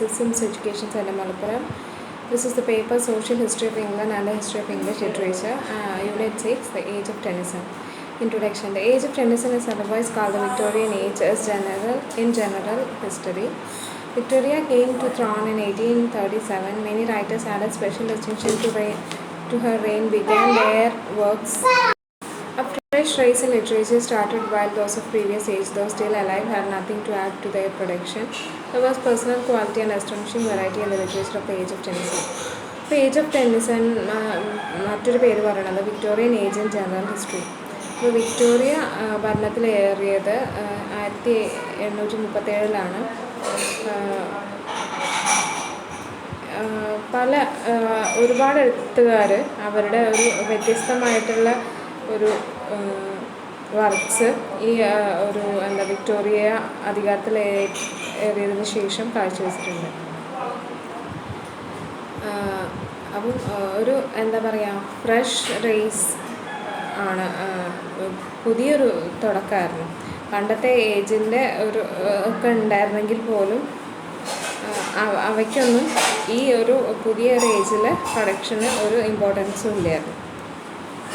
Systems Education Center, Malappuram. This is the paper Social History of England and the History of English Literature, Unit 6, The Age of Tennyson. Introduction. The Age of Tennyson is otherwise called the Victorian Age in general history. Victoria came to throne in 1837. Many writers added special distinction to her reign began their works. A fresh race in literature started while those of previous age, though still alive, had nothing to add to their production. There was personal quality and astonishing variety in the literature of the Age of Tennyson. The Age of Tennyson, മറ്റൊരു പേര് പറയുന്നത് Victorian age in general history. അപ്പോൾ Victoria ഭരണത്തിലേറിയത് 1837 പല ഒരുപാട് എഴുത്തുകാർ അവരുടെ ഒരു വ്യത്യസ്തമായിട്ടുള്ള ഒരു വർക്ക്സ് ഈ ഒരു വിക്ടോറിയ അധികാരത്തിലേറിയതിനു ശേഷം കാഴ്ചവെച്ചിട്ടുണ്ട്. അപ്പം ഒരു ഫ്രഷ് റേസ് ആണ്, പുതിയൊരു തുടക്കമായിരുന്നു. പണ്ടത്തെ ഏജിൻ്റെ ഒരു ഒക്കെ ഉണ്ടായിരുന്നെങ്കിൽ പോലും അവയ്ക്കൊന്നും ഈ ഒരു പുതിയ ഒരു ഏജിൽ പ്രൊഡക്ഷന് ഒരു ഇമ്പോർട്ടൻസും ഇല്ലായിരുന്നു.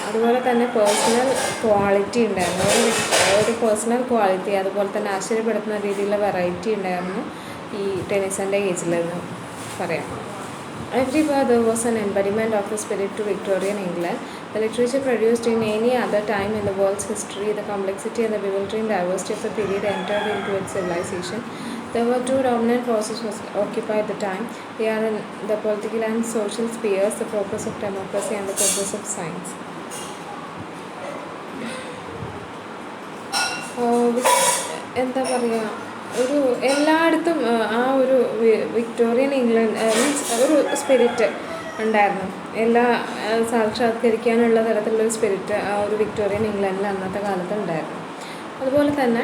അതുപോലെ തന്നെ പേഴ്സണൽ ക്വാളിറ്റി ഉണ്ടായിരുന്നു, ഒരു പേഴ്സണൽ ക്വാളിറ്റി, അതുപോലെ തന്നെ ആശ്ചര്യപ്പെടുത്തുന്ന രീതിയിലുള്ള വെറൈറ്റി ഉണ്ടായിരുന്നു ഈ ടെനിസൻ്റെ ഏജിലെന്ന് പറയാം. Everywhere there was an embodiment of the spirit to Victorian England. The literature produced in any other time in the world's history, the complexity and the bewildering diversity of the period entered into its civilization. There were two dominant forces occupied the time. They are in the political and social spheres, the progress of democracy and the progress of science. ഒരു എല്ലായിടത്തും ആ ഒരു Victorian England means ഒരു spirit ഉണ്ടായിരുന്നു. എല്ലാ സാക്ഷാത്കരിക്കാനുള്ള തരത്തിലുള്ളൊരു spirit ആ ഒരു Victorian ഇംഗ്ലണ്ടിൽ അന്നത്തെ കാലത്ത് ഉണ്ടായിരുന്നു. അതുപോലെ തന്നെ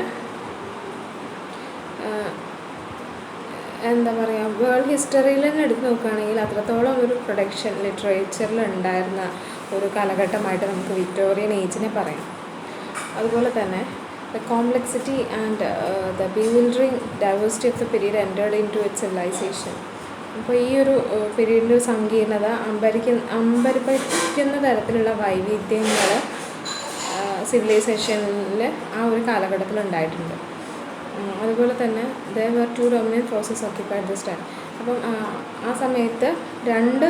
വേൾഡ് ഹിസ്റ്ററിയിൽ തന്നെ എടുത്ത് നോക്കുകയാണെങ്കിൽ അത്രത്തോളം ഒരു പ്രൊഡക്ഷൻ ലിറ്ററേച്ചറിൽ ഉണ്ടായിരുന്ന ഒരു കാലഘട്ടമായിട്ട് നമുക്ക് വിക്ടോറിയൻ ഏജിനെ പറയാം. അതുപോലെ തന്നെ the complexity and the bewildering diversity of the period entered into its civilization. അപ്പോൾ ഈ ഒരു പീരീഡിൻ്റെ ഒരു സങ്കീർണത അമ്പരിപ്പിക്കുന്ന തരത്തിലുള്ള വൈവിധ്യങ്ങൾ സിവിലൈസേഷനിൽ ആ ഒരു കാലഘട്ടത്തിൽ ഉണ്ടായിട്ടുണ്ട്. അതുപോലെ തന്നെ there were two dominant forces occupied this time. അപ്പം ആ സമയത്ത് രണ്ട്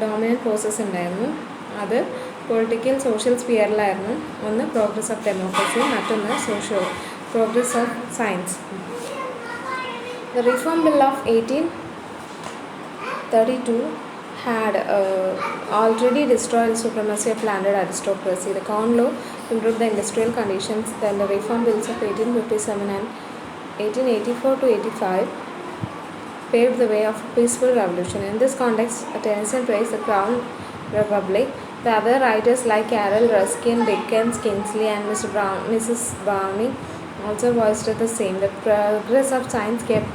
ഡോമിനൻറ്റ് ഫോഴ്സസ് ഉണ്ടായിരുന്നു. അത് പൊളിറ്റിക്കൽ സോഷ്യൽ സ്പിയറിലായിരുന്നു. ഒന്ന് പ്രോഗ്രസ് ഓഫ് ഡെമോക്രസി, മറ്റൊന്ന് progress of science. The Reform Bill of 1832 had already destroyed the supremacy of landed aristocracy. The Corn Law improved the industrial conditions. Then the Reform Bills of 1857 and 1884 to 85 paved the way of a peaceful revolution. In this context, Tennyson praised the Crown Republic. The other writers like Carroll, Ruskin, Dickens, Kingsley and Mrs. Browning also voiced the same. The progress of science kept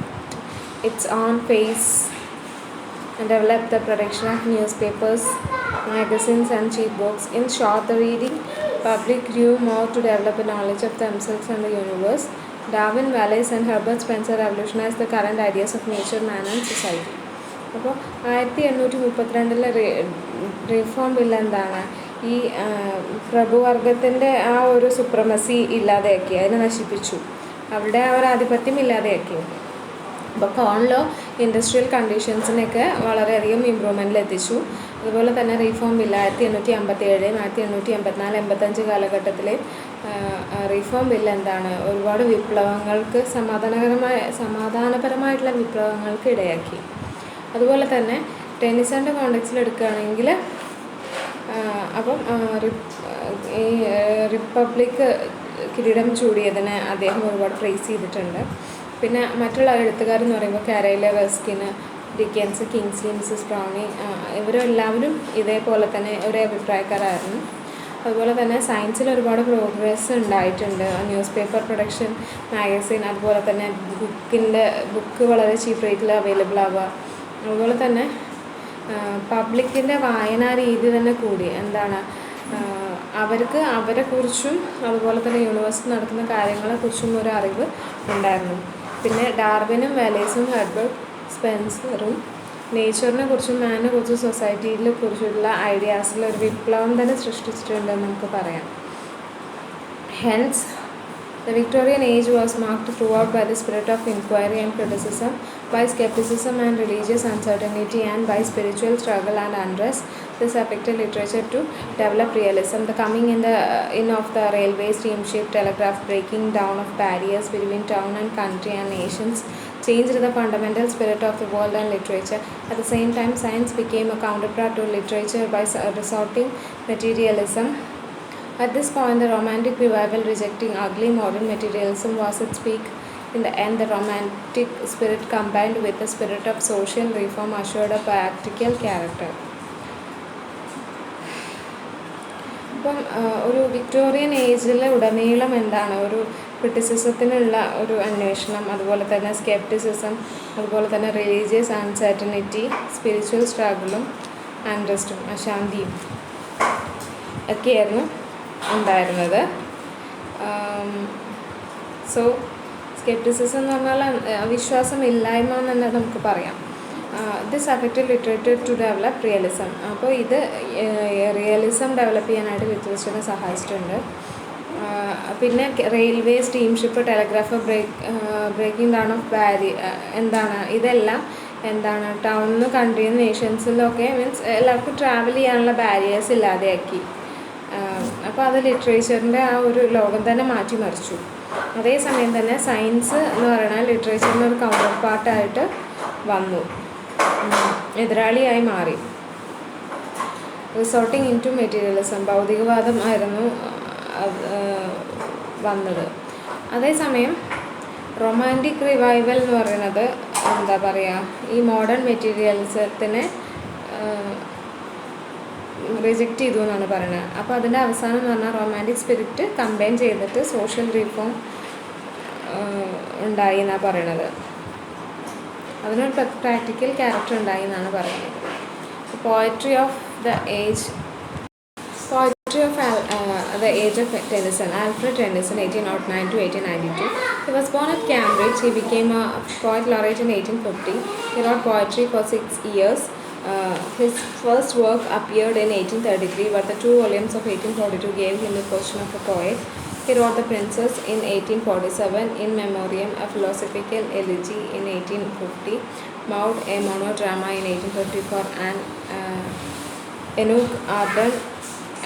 its own pace and developed the production of newspapers, magazines and cheap books. In short, the reading public grew more to develop a knowledge of themselves and the universe. Darwin, Wallace and Herbert Spencer revolutionized the current ideas of nature, man and society. അപ്പോൾ 1832 reform bill എന്താണ്? ഈ പ്രഭുവർഗത്തിൻ്റെ ആ ഒരു supremacy ഇല്ലാതെയാക്കി, അതിനെ നശിപ്പിച്ചു, അവരുടെ ആ ഒരു ആധിപത്യം ഇല്ലാതെയാക്കി. അപ്പോൾ കോൺ ലോ ഇൻഡസ്ട്രിയൽ കണ്ടീഷൻസിനൊക്കെ വളരെയധികം ഇമ്പ്രൂവ്മെൻറ്റിൽ എത്തിച്ചു. അതുപോലെ തന്നെ റിഫോം ബില്ല് 1857, 1884, 85 കാലഘട്ടത്തിലെ റിഫോം ബില്ല് എന്താണ്? ഒരുപാട് വിപ്ലവങ്ങൾക്ക് സമാധാനപരമായിട്ടുള്ള വിപ്ലവങ്ങൾക്ക് ഇടയാക്കി. അതുപോലെ തന്നെ ടെനിസൻ്റെ കോണ്ടെക്സ്റ്റിൽ എടുക്കുകയാണെങ്കിൽ അപ്പം ഈ റിപ്പബ്ലിക് കിരീടം ചൂടിയതിന് അദ്ദേഹം ഒരുപാട് പ്രൈസ് ചെയ്തിട്ടുണ്ട്. പിന്നെ മറ്റുള്ള എഴുത്തുകാരെന്ന് പറയുമ്പോൾ കാരൈൽ, റസ്കിന്, ഡിക്കൻസ്, കിങ്സ്ലി, മിസ്സസ് ബ്രൗണി ഇവരെല്ലാവരും ഇതേപോലെ തന്നെ ഒരേ അഭിപ്രായക്കാരായിരുന്നു. അതുപോലെ തന്നെ സയൻസിൽ ഒരുപാട് പ്രോഗ്രസ് ഉണ്ടായിട്ടുണ്ട്. ന്യൂസ് പേപ്പർ പ്രൊഡക്ഷൻ, മാഗസിൻ, അതുപോലെ തന്നെ ബുക്ക് വളരെ ചീപ്പ് റേറ്റിൽ അവൈലബിൾ ആവുക. അതുപോലെ തന്നെ പബ്ലിക്കിൻ്റെ വായനാ രീതി തന്നെ കൂടി. അവർക്ക് അവരെക്കുറിച്ചും അതുപോലെ തന്നെ യൂണിവേഴ്സിറ്റി നടക്കുന്ന കാര്യങ്ങളെക്കുറിച്ചും ഒരു അറിവ് ഉണ്ടായിരുന്നു. പിന്നെ ഡാർവിനും വാലേസും ഹെർബർട്ട് സ്പെൻസറും നേച്ചറിനെ കുറിച്ചും മാനിനെ കുറിച്ചും സൊസൈറ്റിയെ കുറിച്ചുള്ള ഐഡിയാസിൽ ഒരു വിപ്ലവം തന്നെ സൃഷ്ടിച്ചിട്ടുണ്ടെന്ന് നമുക്ക് പറയാം. Hence, the Victorian age was marked throughout by the spirit of inquiry and criticism, by skepticism and religious uncertainty, and by spiritual struggle and unrest. This affected literature to develop realism. The coming in of the railway, steamship, telegraph, breaking down of barriers between town and country and nations changed the fundamental spirit of the world and literature. At the same time, science became a counterpart to literature by resorting materialism. At this point, the Romantic revival, rejecting ugly modern materialism, was its peak. In the end, the Romantic spirit combined with the spirit of social reform assured a practical character. അപ്പം ഒരു Victorian ഏജിൽ ഉടനീളം എന്താണ് ഒരു ക്രിറ്റിസിസത്തിനുള്ള ഒരു അന്വേഷണം, അതുപോലെ തന്നെ സ്കെപ്റ്റിസിസം, അതുപോലെ തന്നെ റിലീജിയസ് അൺസർട്ടനിറ്റി, സ്പിരിച്വൽ സ്ട്രഗിളും അൺറസ്റ്റും അശാന്തിയും ഒക്കെയായിരുന്നു ഉണ്ടായിരുന്നത്. സോ സ്കെപ്റ്റിസിസം എന്ന് പറഞ്ഞാൽ വിശ്വാസമില്ലായ്മ എന്ന് തന്നെ നമുക്ക് പറയാം. This affected literature to develop realism. അപ്പോൾ ഇത് റിയലിസം ഡെവലപ്പ് ചെയ്യാനായിട്ട് ലിറ്ററേച്ചറിനെ സഹായിച്ചിട്ടുണ്ട്. പിന്നെ railway, steamship, telegraph, breaking down of എന്താണ് ഇതെല്ലാം എന്താണ് ടൗണിൽ നിന്ന് കൺട്രിയിൽ നിന്ന് നേഷൻസിലൊക്കെ മീൻസ് എല്ലാവർക്കും ട്രാവൽ ചെയ്യാനുള്ള ബാരിയേഴ്സ് ഇല്ലാതെയാക്കി. അപ്പോൾ അത് ലിറ്ററേച്ചറിൻ്റെ ആ ഒരു ലോകം തന്നെ മാറ്റിമറിച്ചു. അതേസമയം തന്നെ സയൻസ് എന്ന് പറയുന്നത് ലിറ്ററേച്ചറിൻ്റെ ഒരു കൗണ്ടർ പാർട്ടായിട്ട് വന്നു, എതിരാളിയായി മാറി. റിസോർട്ടിങ് ഇൻ ടു മെറ്റീരിയലിസം, ഭൗതികവാദം ആയിരുന്നു വന്നത്. അതേസമയം റൊമാൻറ്റിക് റിവൈവൽ എന്ന് പറയുന്നത് എന്താ പറയുക, ഈ മോഡേൺ മെറ്റീരിയലിസത്തിനെ റിജക്റ്റ് ചെയ്തു എന്നാണ് പറയുന്നത്. അപ്പോൾ അതിൻ്റെ അവസാനം എന്ന് പറഞ്ഞാൽ റൊമാൻറ്റിക് സ്പിരിറ്റ് കമ്പൈൻ ചെയ്തിട്ട് സോഷ്യൽ റീഫോം ഉണ്ടായി എന്നാണ് പറയണത്. അതിനൊരു പ്രാക്ടിക്കൽ ക്യാരക്ടർ ഉണ്ടായി എന്നാണ് പറയുന്നത്. Poetry of the age of Tennyson, Alfred Tennyson, 1809 to 1892. He was born at Cambridge. He became a poet laureate in 1850. He wrote poetry for 6 years. His first work appeared in 1833, but the 2 volumes of 1842 gave him the position of a poet. He wrote The Princess in 1847, In Memoriam, a philosophical elegy in 1850, Maud, a monodrama in 1854, and Enoch Arden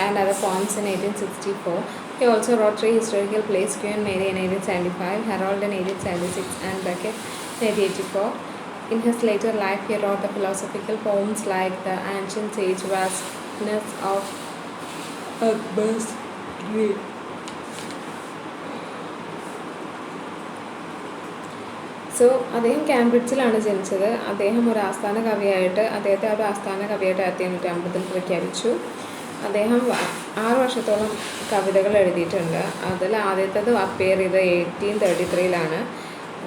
and other poems in 1864. He also wrote 3 historical plays, Queen Mary in 1875, Harold in 1876, and Becket in 1884. In his later life, he wrote the philosophical poems like The Ancient Sage Vastness of Akbar's Dream. So അദ്ദേഹം കാംബ്രിഡ്ജിലാണ് ജനിച്ചത്. അദ്ദേഹം ഒരു ആസ്ഥാന കവിയായിട്ട് അദ്ദേഹത്തെ ഒരു ആസ്ഥാന കവിയായിട്ട് 1850 പ്രഖ്യാപിച്ചു. അദ്ദേഹം 6 വർഷത്തോളം കവിതകൾ എഴുതിയിട്ടുണ്ട്. അതിൽ ആദ്യത്തേത് അപ്പിയർ ചെയ്ത് 1833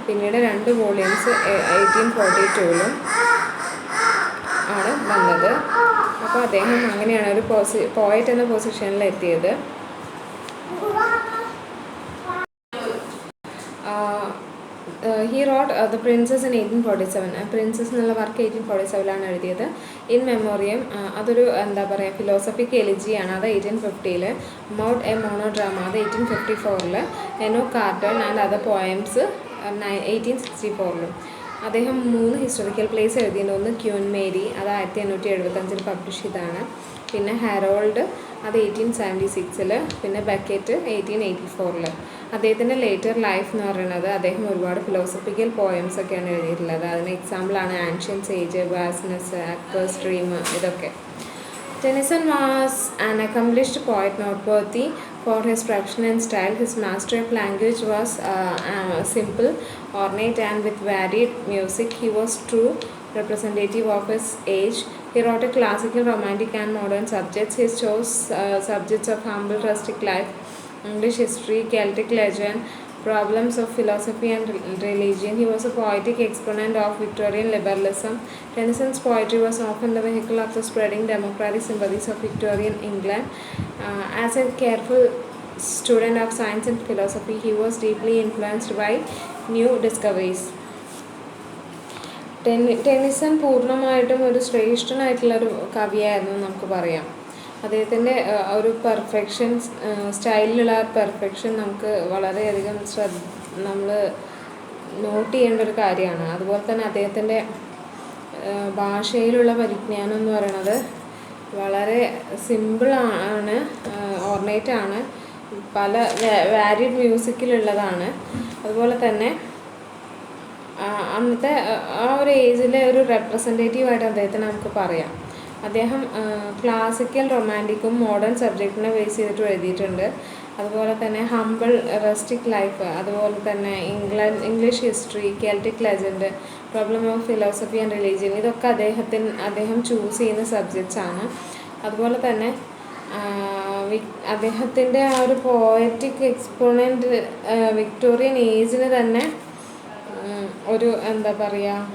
പിന്നീട് 2 വോളിയൂംസ് 1842 ആണ് വന്നത്. അപ്പോൾ അദ്ദേഹം അങ്ങനെയാണ് ഒരു പോയറ്റ് എന്ന പൊസിഷനിൽ എത്തിയത്. He wrote The Princess in 1847. Princess എന്നുള്ള വർക്ക് 1847 എഴുതിയത്. ഇൻ മെമ്മോറിയം അതൊരു എന്താ പറയുക ഫിലോസഫിക് എലിജിയാണ്. അത് 1850. മൗഡ് എ മോണോഡ്രാമ അത് 1854. എനോ കാർട്ടൺ ആൻഡ് അതർ പോയംസ് 1864. അദ്ദേഹം 3 ഹിസ്റ്റോറിക്കൽ പ്ലേസ് എഴുതിയിട്ടുണ്ട്. ഒന്ന് ക്യൂൻ മേരി അത് 1875 പബ്ലിഷ് ചെയ്താണ്. പിന്നെ ഹാരോൾഡ് അത് 1876. പിന്നെ ബക്കറ്റ് 1884. അദ്ദേഹത്തിൻ്റെ ലേറ്റർ ലൈഫ് എന്ന് പറയുന്നത് അദ്ദേഹം ഒരുപാട് ഫിലോസഫിക്കൽ പോയംസ് ഒക്കെയാണ് എഴുതിയിട്ടുള്ളത്. അതിന് എക്സാമ്പിളാണ് ആൻഷ്യൻ സേജ്, വാസ്നസ്, അക്ബേഴ്സ് ഡ്രീം ഇതൊക്കെ. Tennyson was an accomplished poet, noteworthy for his production and style. His mastery of language was simple, ornate, and with varied music. He was true representative of his age. He wrote a classical, romantic, and modern subjects. He chose subjects of humble, rustic life, English history, Celtic legend, problems of philosophy and religion. He was a poetic exponent of Victorian liberalism. Tennyson's poetry was often the vehicle of the spreading democratic sympathies of Victorian England. As a careful student of science and philosophy, he was deeply influenced by new discoveries. Tennyson പൂർണ്ണമായിട്ടും ഒരു ശ്രേഷ്ഠനായിട്ടുള്ളൊരു കവിയായിരുന്നു നമുക്ക് പറയാം. അദ്ദേഹത്തിൻ്റെ ഒരു perfection, സ്റ്റൈലിലുള്ള perfection നമുക്ക് വളരെയധികം നമ്മൾ not ചെയ്യേണ്ട ഒരു കാര്യമാണ്. അതുപോലെ തന്നെ അദ്ദേഹത്തിൻ്റെ ഭാഷയിലുള്ള പരിജ്ഞാനം എന്ന് പറയുന്നത് വളരെ സിമ്പിളാണ്, ഓർണേറ്റാണ്, പല വാരിഡ് മ്യൂസിക്കിലുള്ളതാണ്. അതുപോലെ തന്നെ അന്നത്തെ ആ ഒരു ഏജിലെ ഒരു റെപ്രസെൻറ്റേറ്റീവായിട്ട് അദ്ദേഹത്തിന് നമുക്ക് പറയാം. അദ്ദേഹം ക്ലാസിക്കൽ, റൊമാൻറ്റിക്കും മോഡേൺ സബ്ജക്റ്റിനെ ബേസ് ചെയ്തിട്ട് എഴുതിയിട്ടുണ്ട്. അതുപോലെ തന്നെ ഹംബിൾ റസ്റ്റിക് ലൈഫ്, അതുപോലെ തന്നെ English history, Celtic legend, problem of philosophy and religion, ഇതൊക്കെ അദ്ദേഹം ചൂസ് ചെയ്യുന്ന സബ്ജക്ട്സ് ആണ്. അതുപോലെ തന്നെ അദ്ദേഹത്തിൻ്റെ ആ ഒരു പോയറ്റിക് എക്സ്പോണൻറ്റ് വിക്ടോറിയൻ ഏജിന് തന്നെ ഒരു എന്താ പറയുക,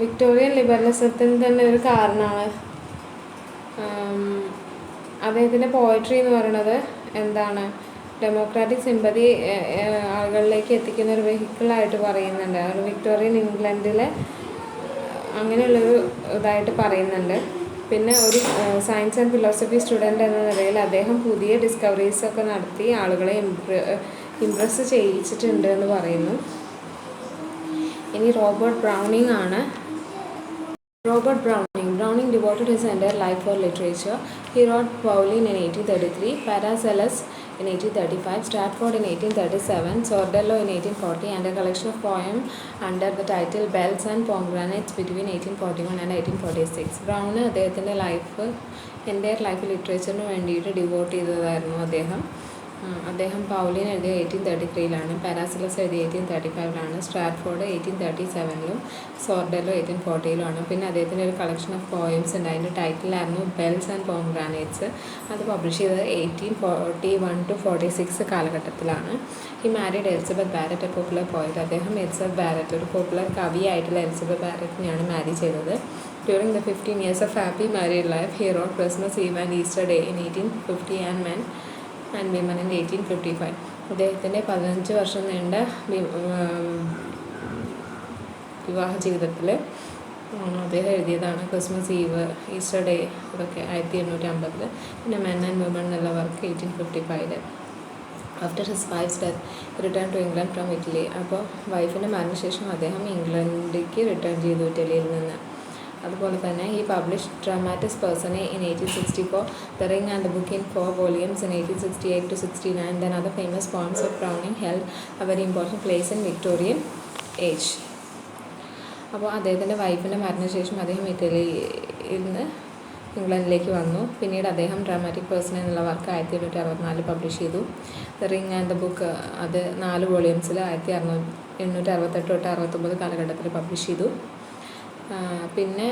വിക്ടോറിയൻ ലിബറലിസത്തിന് തന്നെ ഒരു കാരണമാണ്. അദ്ദേഹത്തിൻ്റെ പോയട്രി എന്ന് പറയുന്നത് എന്താണ്, ഡെമോക്രാറ്റിക് സിമ്പതി ആളുകളിലേക്ക് എത്തിക്കുന്ന ഒരു വെഹിക്കിളായിട്ട് പറയുന്നുണ്ട്. ഒരു വിക്ടോറിയൻ ഇംഗ്ലണ്ടിലെ അങ്ങനെയുള്ളൊരു ഇതായിട്ട് പറയുന്നുണ്ട്. പിന്നെ ഒരു സയൻസ് ആൻഡ് ഫിലോസഫി സ്റ്റുഡൻ്റ് എന്ന നിലയിൽ അദ്ദേഹം പുതിയ ഡിസ്കവറീസൊക്കെ നടത്തി ആളുകളെ ഇംപ്രസ് ചെയ്യിച്ചിട്ടുണ്ട് എന്ന് പറയുന്നു. ഇനി റോബർട്ട് ബ്രൗണിംഗ് ആണ്. Browning devoted his entire life for literature. He wrote Pauline in 1833, Paracelsus in 1835, Stratford in 1837, Sordello in 1840, and a collection of poems under the title Bells and Pomegranates between 1841 and 1846. Brown അദ്ദേഹത്തിൻ്റെ entire life ലിറ്ററേച്ചറിന് വേണ്ടിയിട്ട് devote ചെയ്തതായിരുന്നു. അദ്ദേഹം പൗലിൻ എഴുതിയ 1833 പാരാസിലസ് എഴുതിയ 1835 Stratford 1837 സോർഡെല്ലോ 1840 പിന്നെ അദ്ദേഹത്തിൻ്റെ ഒരു collection of poems ഉണ്ട്. അതിൻ്റെ ടൈറ്റിലായിരുന്നു ബെൽസ് ആൻഡ് പോംഗ്രാനേറ്റ്സ്. അത് പബ്ലിഷ് ചെയ്തത് 1841 to 46 കാലഘട്ടത്തിലാണ്. ഈ married Elizabeth Barrett, a popular poet. അദ്ദേഹം എലിസബത്ത് ബാരറ്റ്, ഒരു പോപ്പുലർ കവിയായിട്ടുള്ള എലിസബത്ത് ബാരറ്റിനെയാണ് മാരി ചെയ്തത്. During the 15 years of happy married life, he wrote Christmas Eve and Easter Day in 1850 and Men and Women in 1855. അദ്ദേഹത്തിൻ്റെ 15 വർഷം നീണ്ട വിവാഹ ജീവിതത്തിൽ അദ്ദേഹം എഴുതിയതാണ് ക്രിസ്മസ് ഈവ്, ഈസ്റ്റർ ഡേ, ഇതൊക്കെ 1850. പിന്നെ മെൻ ആൻഡ് വുമൺ എന്നുള്ള work 1855. After his wife's death return to England from Italy. അപ്പോൾ വൈഫിൻ്റെ മരണശേഷം അദ്ദേഹം ഇംഗ്ലണ്ടിലേക്ക് റിട്ടേൺ ചെയ്തു, ഇറ്റലിയിൽ നിന്ന്. അതുപോലെ തന്നെ ഈ publish dramatic personae in 1864, the ring and the book in 4 volumes in 1868 to 69. Then other famous poems of Browning held a very important place in Victorian age. അപ്പോൾ അദ്ദേഹത്തിൻ്റെ വൈഫിൻ്റെ മരണശേഷം അദ്ദേഹം ഇറ്റലിയിൽ നിന്ന് ഇംഗ്ലണ്ടിലേക്ക് വന്നു. പിന്നീട് അദ്ദേഹം ഡ്രാമാറ്റിക് പേഴ്സൺ എന്നുള്ള വർക്ക് 1864 പബ്ലിഷ് ചെയ്തു. The ring and the book അത് 4 volumes 1868 തൊട്ട് 69 കാലഘട്ടത്തിൽ പബ്ലിഷ് ചെയ്തു. പിന്നെ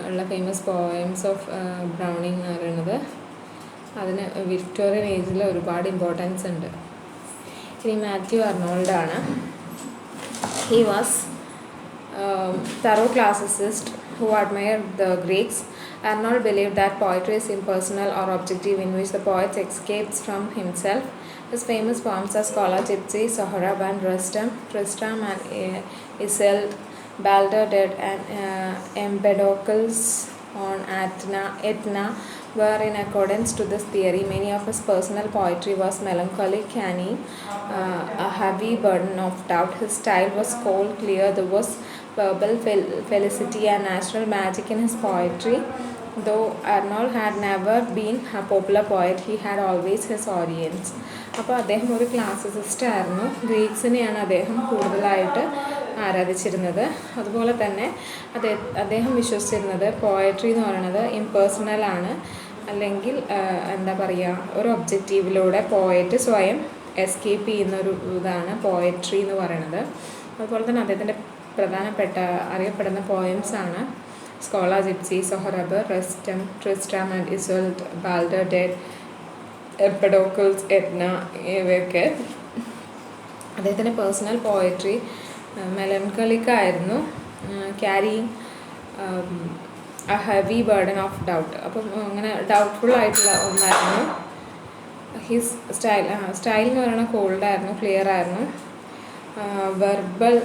ഉള്ള ഫേമസ് പോയംസ് ഓഫ് ബ്രൗണിംഗ് എന്ന് പറയുന്നത് അതിന് വിക്ടോറിയൻ ഏജിൽ ഒരുപാട് ഇമ്പോർട്ടൻസ് ഉണ്ട്. ഇനി മാത്യു അർണോൾഡാണ്. He was thorough classicist who admired the Greeks. Arnold believed that poetry is impersonal or objective, in which the poet escapes from himself. His famous poems are Scholar Gypsy, Sohrab and Rustum, Tristram and Isolde, Balder Dead, and Empedocles on Etna were in accordance to this theory. Many of his personal poetry was melancholy, canny, a heavy burden of doubt. His style was cold, clear. There was verbal felicity and natural magic in his poetry. Though Arnold had never been a popular poet, he had always his audience. അപ്പോൾ അദ്ദേഹം ഒരു ക്ലാസിസിസ്റ്റ് ആയിരുന്നു. ഗ്രീക്സിനെയാണ് അദ്ദേഹം കൂടുതലായിട്ട് ആരാധിച്ചിരുന്നത്. അതുപോലെ തന്നെ അദ്ദേഹം വിശ്വസിച്ചിരുന്നത് poetry എന്ന് പറയുന്നത് ഇംപേഴ്സണലാണ്, അല്ലെങ്കിൽ എന്താ പറയുക, ഒരു ഒബ്ജക്റ്റീവിലൂടെ പോയറ്റ് സ്വയം എസ്കേപ്പ് ചെയ്യുന്നൊരു ഇതാണ് പോയട്രി എന്ന് പറയുന്നത്. അതുപോലെ തന്നെ അദ്ദേഹത്തിൻ്റെ പ്രധാനപ്പെട്ട അറിയപ്പെടുന്ന പോയംസാണ് scholar gipsy, Sohrab, Rustum, Tristram and Iseult, Balder dead, Empedocles, Etna, ഇവയൊക്കെ. അദ്ദേഹത്തിൻ്റെ പേഴ്സണൽ പോയട്രി മെലൻകളിക്കായിരുന്നു, carrying a heavy burden of doubt. അപ്പം അങ്ങനെ ഡൗട്ട്ഫുൾ ആയിട്ടുള്ള ഒന്നായിരുന്നു. ഹിസ് സ്റ്റൈൽ എന്ന് പറയുന്നത് കോൾഡായിരുന്നു, ക്ലിയർ ആയിരുന്നു. വെർബൽ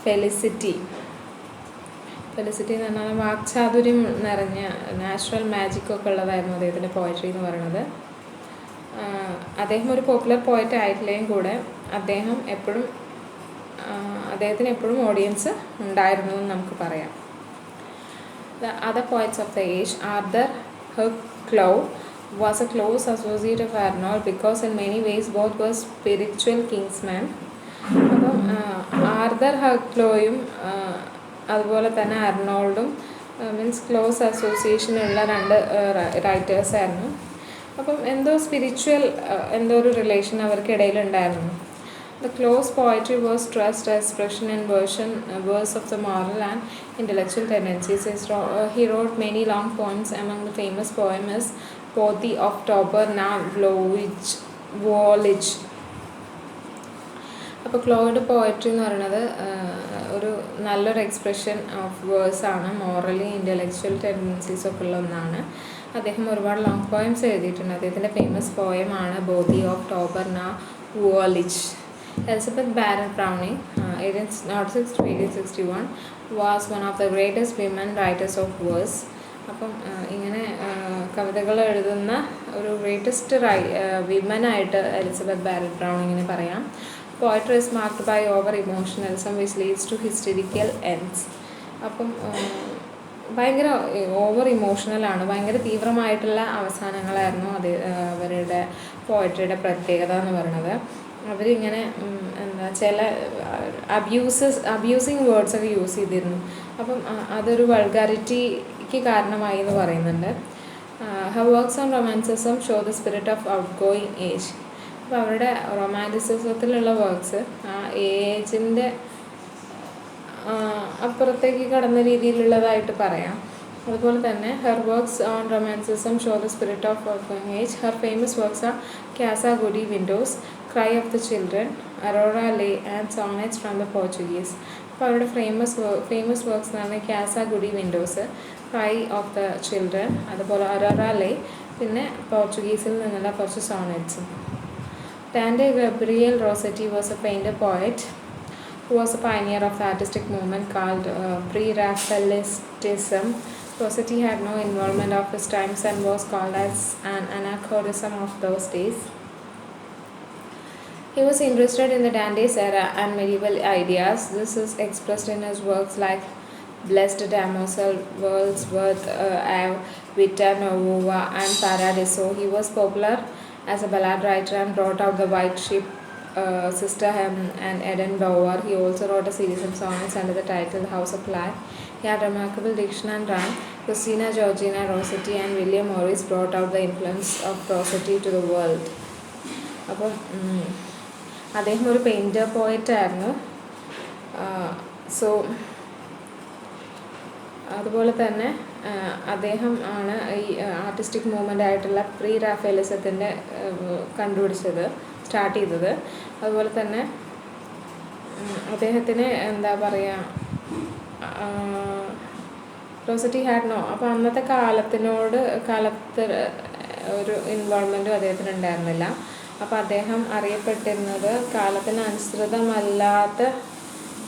ഫെലിസിറ്റി എന്ന് പറഞ്ഞാൽ വാക്ചാതുര്യം നിറഞ്ഞ നാച്ചുറൽ മാജിക്കൊക്കെ ഉള്ളതായിരുന്നു അദ്ദേഹത്തിൻ്റെ പോയട്രി എന്ന് പറയുന്നത്. അദ്ദേഹം ഒരു പോപ്പുലർ പോയറ്റ് ആയിട്ടില്ലെങ്കിൽ കൂടെ അദ്ദേഹത്തിന് എപ്പോഴും ഓഡിയൻസ് ഉണ്ടായിരുന്നു എന്ന് നമുക്ക് പറയാം. The other poets of the age, Arthur Clough was a close associate of Arnold because in many ways both were spiritual kingsmen. അപ്പം ആർതർ ക്ലോയും അതുപോലെ തന്നെ അർണോൾഡും മീൻസ് ക്ലോസ് അസോസിയേഷനുള്ള രണ്ട് റൈറ്റേഴ്സായിരുന്നു. അപ്പം എന്തോ ഒരു relation അവർക്കിടയിലുണ്ടായിരുന്നു. The close poetry was stressed expression and verse of the moral and intellectual tendencies. He wrote many long poems. Among the famous poem is Poetry of October na Voyage. അപ്പോൾ ക്ലോയുടെ poetry എന്ന് പറയുന്നത് ഒരു നല്ലൊരു expression of വേഴ്സാണ്, morally intellectual ടെൻഡൻസീസൊക്കെ ഉള്ള ഒന്നാണ്. അദ്ദേഹം ഒരുപാട് long poems എഴുതിയിട്ടുണ്ട്. അദ്ദേഹത്തിൻ്റെ ഫേമസ് പോയമാണ് ബോഡി ഓഫ് ടോബർ നാ വോളിച്ച്. Elizabeth Barrett Browning, 1806 to 1861, was one of the greatest women writers of verse. അപ്പം ഇങ്ങനെ കവിതകൾ എഴുതുന്ന ഒരു ഗ്രേറ്റസ്റ്റ് വിമനായിട്ട് എലിസബത്ത് ബാരറ്റ് ബ്രൗണിങ്ങിനെ പറയാം. Poetry is marked by over emotionalism which leads to hysterical ends. അപ്പം ഭയങ്കര ഓവർ ഇമോഷണലാണ്, ഭയങ്കര തീവ്രമായിട്ടുള്ള അവസാനങ്ങളായിരുന്നു അവരുടെ പോയട്രിയുടെ പ്രത്യേകത എന്ന് പറയുന്നത്. അവരിങ്ങനെ ചില അബ്യൂസിങ് വേർഡ്സൊക്കെ യൂസ് ചെയ്തിരുന്നു. അപ്പം അതൊരു വൾഗാരിറ്റിക്ക് കാരണമായി എന്ന് പറയുന്നുണ്ട്. Har works on romanticism show the spirit of out going age. അപ്പോൾ അവരുടെ റൊമാൻറ്റിസിസത്തിലുള്ള വർക്ക്സ് ആ ഏജിൻ്റെ അപ്പുറത്തേക്ക് കടന്ന രീതിയിലുള്ളതായിട്ട് പറയാം. അതുപോലെ തന്നെ her works on romanticism show the spirit of out going age. Har famous works R Casa Guidi Windows, Cry of the Children, Aurora Lay and Sonnets from the Portuguese. അപ്പോൾ അവരുടെ ഫേമസ് വർക്ക്സ് എന്ന് പറഞ്ഞാൽ Casa Guidi windows, cry of the children, അതുപോലെ Aurora ലേ, പിന്നെ പോർച്ചുഗീസിൽ നിന്നുള്ള കുറച്ച് സോണറ്റ്സും. Dante Gabriel Rossetti was a painter poet who was a pioneer of the artistic movement called Pre-Raphaelitism. Rossetti had no involvement of his times and was called as an anachronism of those days. He was interested in the Dante's era and medieval ideas. This is expressed in his works like Blessed Damozel, Wordsworth, Vita Nuova and Paradiso. He was popular as a ballad writer and brought out the White Ship, Sister Hem and Eden Bower. He also wrote a series of songs under the title The House of Life. He had remarkable diction and rhyme. Christina Georgina Rossetti and William Morris brought out the influence of Rossetti to the world. അപ്പം അദ്ദേഹം ഒരു painter പോയറ്റായിരുന്നു. So അതുപോലെ തന്നെ അദ്ദേഹം ആണ് ഈ artistic movement ആയിട്ടുള്ള pre റാഫേലിസത്തിൻ്റെ start ചെയ്തത്. അതുപോലെ തന്നെ അദ്ദേഹത്തിന് എന്താ പറയുക, റോസറ്റി ഹാഡ് നോ, അപ്പോൾ അന്നത്തെ കാലത്ത് ഒരു ഇൻവോൾവ്മെൻറ്റും അദ്ദേഹത്തിന് ഉണ്ടായിരുന്നില്ല. അപ്പോൾ അദ്ദേഹം അറിയപ്പെട്ടിരുന്നത് കാലത്തിന് അനുസൃതമല്ലാത്ത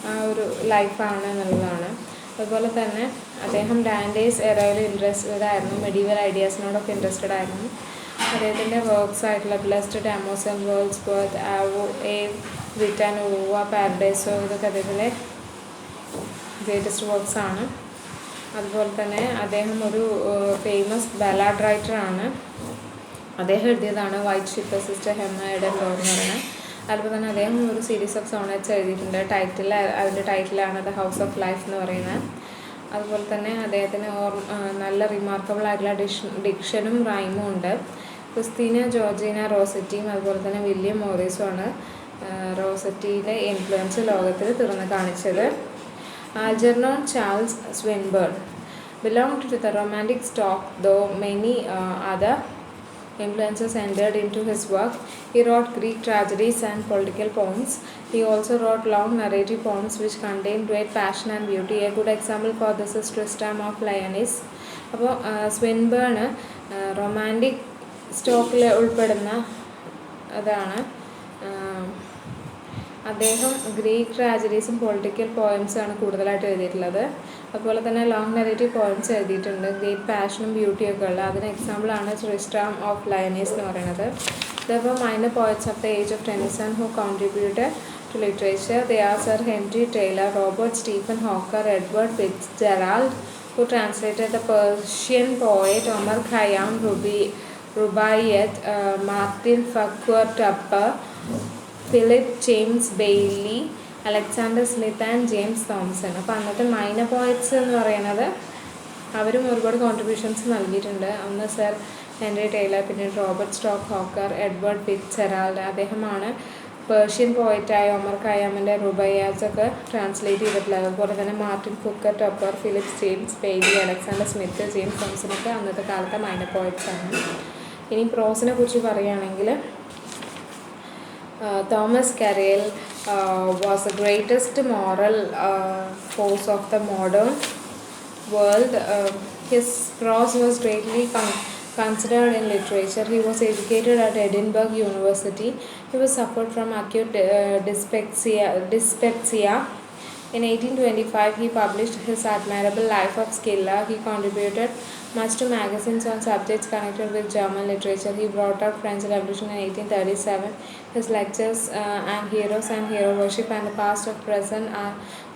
ആ ഒരു ലൈഫാണ് എന്നുള്ളതാണ്. അതുപോലെ തന്നെ അദ്ദേഹം ഡാൻറ്റേസ് എറയിൽ ഇൻട്രസ്റ്റഡ് ആയിരുന്നു, മെഡീവൽ ഐഡിയാസിനോടൊക്കെ ഇൻട്രസ്റ്റഡ് ആയിരുന്നു. അദ്ദേഹത്തിൻ്റെ വർക്ക്സ് ആയിട്ടുള്ള ബ്ലെസ്ഡ് ഡാമോസൽ, വേർഡ്സ്വർത്ത്, വിറ്റ നുവ, പാരഡൈസോ ഇതൊക്കെ അദ്ദേഹത്തിൻ്റെ ഗ്രേറ്റസ്റ്റ് വർക്ക്സ് ആണ്. അതുപോലെ തന്നെ അദ്ദേഹം ഒരു ഫേമസ് ബാലാഡ് റൈറ്ററാണ്. അദ്ദേഹം എഴുതിയതാണ് white ship, sister Helen, Eden Bower എന്ന് പറയുന്നത്. അതുപോലെ തന്നെ അദ്ദേഹം ഒരു സീരീസ് ഓഫ് സോണറ്റ്സ് എഴുതിയിട്ടുണ്ട്. അതിൻ്റെ ടൈറ്റിലാണ് ദ ഹൗസ് ഓഫ് ലൈഫ് എന്ന് പറയുന്നത്. അതുപോലെ തന്നെ അദ്ദേഹത്തിന് നല്ല റിമാർക്കബിൾ ആയിട്ടുള്ള ഡിക്ഷനും റൈമും ഉണ്ട്. ക്രിസ്റ്റീന ജോർജീന റോസറ്റിയും അതുപോലെ തന്നെ വില്യം മോറിസുമാണ് റോസറ്റിയിലെ ഇൻഫ്ലുവൻസ് ലോകത്തിൽ തുറന്ന് കാണിച്ചത്. Algernon Charles Swinburne belonged to the romantic stock, though many other influences entered into his work. He wrote Greek tragedies and political poems. He also wrote long narrative poems which contained great passion and beauty. A good example for this is Tristram of Lyonesse. അപ്പോൾ Swinburne romantic സ്റ്റോക്കിൽ ഉൾപ്പെടുന്ന അതാണ്. അദ്ദേഹം Greek ട്രാജഡീസും political പോയംസാണ് കൂടുതലായിട്ട് എഴുതിയിട്ടുള്ളത്. അതുപോലെ തന്നെ long narrative poems എഴുതിയിട്ടുണ്ട്, ഗ്രേറ്റ് പാഷനും ബ്യൂട്ടിയും ഒക്കെ ഉള്ള. അതിന് എക്സാമ്പിളാണ് ട്രിസ്ട്രാം ഓഫ് ലയനീസ് എന്ന് പറയുന്നത്. There minor poets of the age of Tennyson who contributed to literature. They are Sir Henry Taylor, Robert Stephen Hawker, Edward Fitzgerald, who translated the Persian poet Omar Khayyam, Rubaiyat, Martin Falkner Tupper, Philip James Bailey, Alexander Smith and James Thomson. അപ്പോൾ അന്നത്തെ minor poets എന്ന് പറയുന്നത് അവരും ഒരുപാട് contributions നൽകിയിട്ടുണ്ട്. ഒന്ന് sir Henry Taylor, പിന്നെ Robert Stock Hawker, Edward FitzGerald. അദ്ദേഹമാണ് പേർഷ്യൻ പോയറ്റായ ഒമർ ഖയ്യാമിൻ്റെ റുബൈയാസ് ഒക്കെ ട്രാൻസ്ലേറ്റ് ചെയ്തിട്ടുള്ളത്. അതുപോലെ തന്നെ Martin Farquhar Tupper, Philip James Bailey, Alexander Smith, James തോംസണൊക്കെ അന്നത്തെ കാലത്തെ മൈനർ പോയറ്റ്സ് ആണ്. ഇനി പ്രോസിനെ കുറിച്ച് പറയുകയാണെങ്കിൽ Thomas Carlyle was the greatest moral force of the modern world. His prose was greatly considered in literature. He was educated at Edinburgh University. He was suffered from acute dyspepsia. In 1825, he published his admirable Life of Schiller. He contributed much to magazines on subjects connected with German literature. He brought out French Revolution in 1837. His lectures and heroes and hero worship and the past of present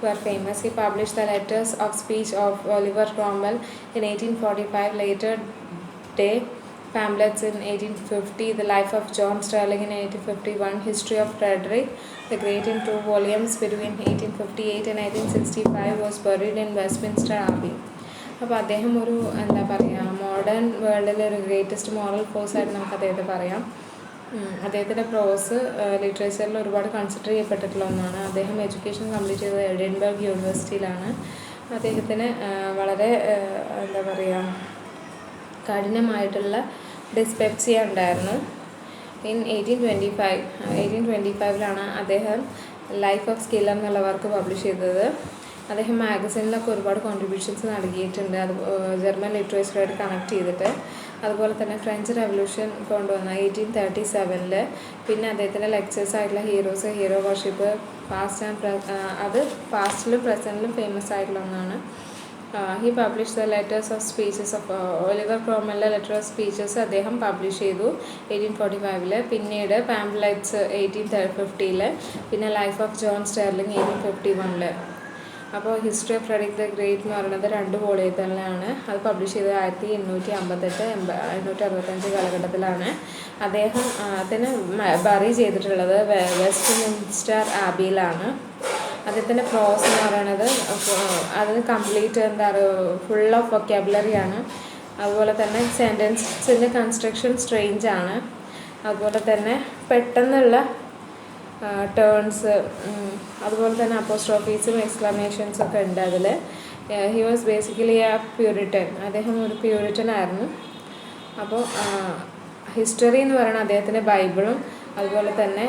were famous. He published the letters of speech of Oliver Cromwell in 1845, later day pamphlets in 1850, the life of John Sterling in 1851, history of Frederick the Great in 2 volumes between 1858 and 1865, was buried in Westminster Abbey. അപ്പോൾ അദ്ദേഹം ഒരു എന്താ പറയുക, modern വേൾഡിലെ ഒരു greatest moral force ആയിട്ട് നമുക്ക് അദ്ദേഹത്തെ പറയാം. അദ്ദേഹത്തിൻ്റെ പ്രോസ് ലിറ്ററേച്ചറിൽ ഒരുപാട് കൺസിഡർ ചെയ്യപ്പെട്ടിട്ടുള്ള ഒന്നാണ്. അദ്ദേഹം എഡ്യൂക്കേഷൻ കംപ്ലീറ്റ് ചെയ്തത് എഡിൻബർഗ് യൂണിവേഴ്സിറ്റിയിലാണ്. അദ്ദേഹത്തിന് വളരെ എന്താ പറയുക, കഠിനമായിട്ടുള്ള ഡിസ്പെപ്സിയ ഉണ്ടായിരുന്നു. ഇൻ 1825 അദ്ദേഹം ലൈഫ് ഓഫ് സ്കില്ലർ എന്നുള്ള വർക്ക് പബ്ലിഷ് ചെയ്തത്. അദ്ദേഹം മാഗസിനിലൊക്കെ ഒരുപാട് കോൺട്രിബ്യൂഷൻസ് നൽകിയിട്ടുണ്ട്, അത് ജർമ്മൻ ലിറ്ററേച്ചറായിട്ട് കണക്ട് ചെയ്തിട്ട്. അതുപോലെ തന്നെ ഫ്രഞ്ച് റെവല്യൂഷൻ കൊണ്ടുവന്ന 1837 പിന്നെ അദ്ദേഹത്തിൻ്റെ ലെക്ചേഴ്സ് ആയിട്ടുള്ള heroes, hero worship, past and അത് പാസ്റ്റിലും പ്രസൻറ്റിലും ഫേമസ് ആയിട്ടുള്ള ഒന്നാണ്. He publish the letters of speeches of Oliver ക്രോമലിൻ്റെ ലെറ്റർ ഓഫ് സ്പീച്ചസ് അദ്ദേഹം പബ്ലിഷ് ചെയ്തു 1845. പിന്നീട് പാംപ്ലെറ്റ്സ് 1850, പിന്നെ ലൈഫ് ഓഫ് ജോൺ സ്റ്റെർലിംഗ് 1851. അപ്പോൾ history of Frederick the Great എന്ന് പറയുന്നത് 2 വോളിയത്തിലാണ്. അത് പബ്ലിഷ് ചെയ്തത് 1858-1865 കാലഘട്ടത്തിലാണ്. അദ്ദേഹത്തിന് ബറി ചെയ്തിട്ടുള്ളത് വെസ്റ്റ്മിൻസ്റ്റർ ആബിയിലാണ്. അദ്ദേഹത്തിൻ്റെ പ്രോസ് എന്ന് പറയുന്നത് അതിന് കംപ്ലീറ്റ് എന്താ പറയുക, ഫുൾ ഓഫ് വൊക്കാബുലറിയാണ്. അതുപോലെ തന്നെ സെൻറ്റൻസിൻ്റെ കൺസ്ട്രക്ഷൻ സ്ട്രെയിഞ്ച് ആണ്. അതുപോലെ തന്നെ പെട്ടെന്നുള്ള ടേൺസ്, അതുപോലെ തന്നെ അപ്പോസ്ട്രോഫീസും എക്സ്ക്ലമേഷൻസും ഒക്കെ ഉണ്ട് അതിൽ. He was basically A Puritan. അദ്ദേഹം ഒരു പ്യൂരിറ്റൻ ആയിരുന്നു. അപ്പോൾ ഹിസ്റ്ററി എന്ന് പറയുന്നത് അദ്ദേഹത്തിൻ്റെ ബൈബിളും അതുപോലെ തന്നെ